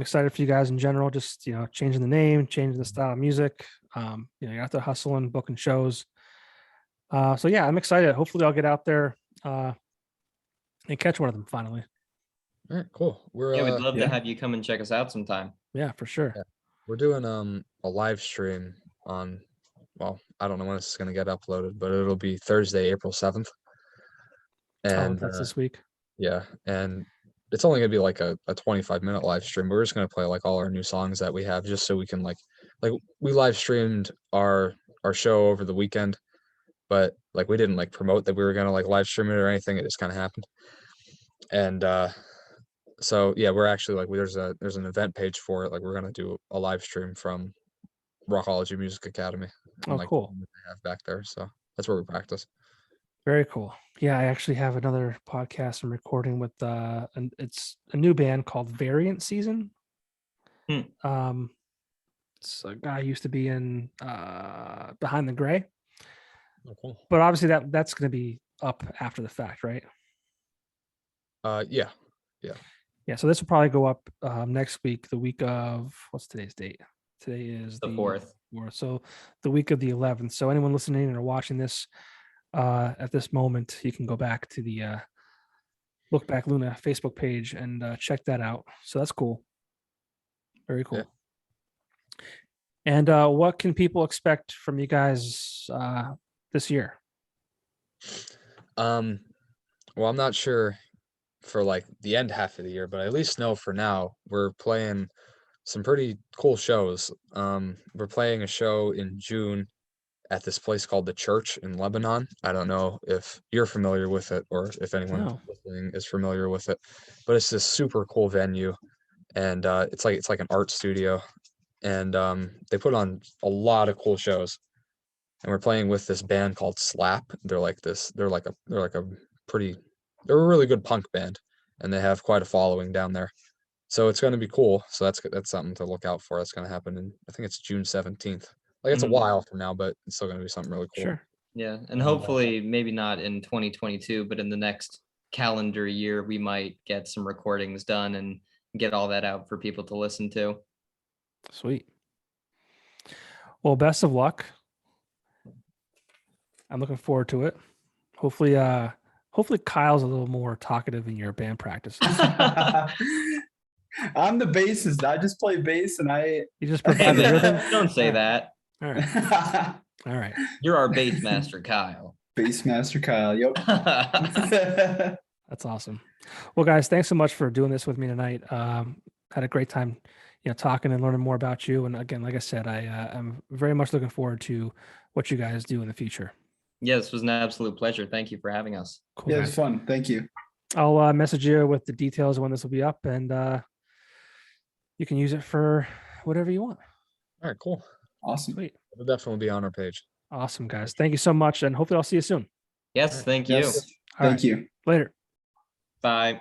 excited for you guys in general, just, you know, changing the name, changing the style of music. You know, you're out there hustling, booking shows. So yeah, I'm excited. Hopefully I'll get out there and catch one of them finally. All right, cool. Yeah, we'd love to Yeah. have you come and check us out sometime. Yeah, for sure. Yeah. We're doing a live stream on, well, I don't know when it's gonna get uploaded, but it'll be Thursday, April 7th. Oh, And that's this week. yeah, and it's only gonna be like a 25-minute live stream. We're just gonna play like all our new songs that we have, just so we can like we live streamed our show over the weekend, but like we didn't like promote that we were gonna like live stream it or anything. It just kind of happened. And so yeah, we're actually like there's an event page for it. Like we're gonna do a live stream from Rockology Music Academy. Oh, Like cool. they have back there. So that's where we practice. Very cool. Yeah, I actually have another podcast I'm recording with and it's a new band called Variant Season. Hmm. It's a guy who used to be in Behind the Gray, Oh, cool. but obviously that's going to be up after the fact, right? Yeah. Yeah, so this will probably go up next week, the week of what's today's date? Today is The 4th. 4th. So the week of the 11th. So anyone listening or watching this at this moment, you can go back to the Look Back Luna Facebook page and check that out. So that's cool. Very cool. Yeah. And what can people expect from you guys this year? Well, I'm not sure for like the end half of the year, but I at least know for now we're playing some pretty cool shows. We're playing a show in June at this place called The Church in Lebanon. I don't know if you're familiar with it or if anyone No. listening is familiar with it, but it's this super cool venue, and it's like an art studio, and they put on a lot of cool shows. And we're playing with this band called Slap. They're a really good punk band, and they have quite a following down there. So it's going to be cool. So that's something to look out for. That's going to happen in, I think it's June 17th. Like it's a Mhm. while from now, but it's still going to be something really cool. Sure. Yeah, and hopefully maybe not in 2022, but in the next calendar year, we might get some recordings done and get all that out for people to listen to. Sweet. Well, best of luck. I'm looking forward to it. Hopefully Kyle's a little more talkative in your band practices. I'm the bassist. I just play bass and You just provide the rhythm. Don't say that. All right. All right. You're our bass master, Kyle. Bass Master Kyle. Yep. That's awesome. Well, guys, thanks so much for doing this with me tonight. Had a great time, talking and learning more about you. And again, like I said, I'm very much looking forward to what you guys do in the future. Yeah, this was an absolute pleasure. Thank you for having us. Cool. Yeah, it guys. was fun. Thank you. I'll message you with the details of when this will be up, and you can use it for whatever you want. All right, cool. Awesome. Sweet. It'll definitely be on our page. Awesome, guys. Thank you so much, and hopefully I'll see you soon. Yes, thank you. Yes. All Thank right. you. Later. Bye.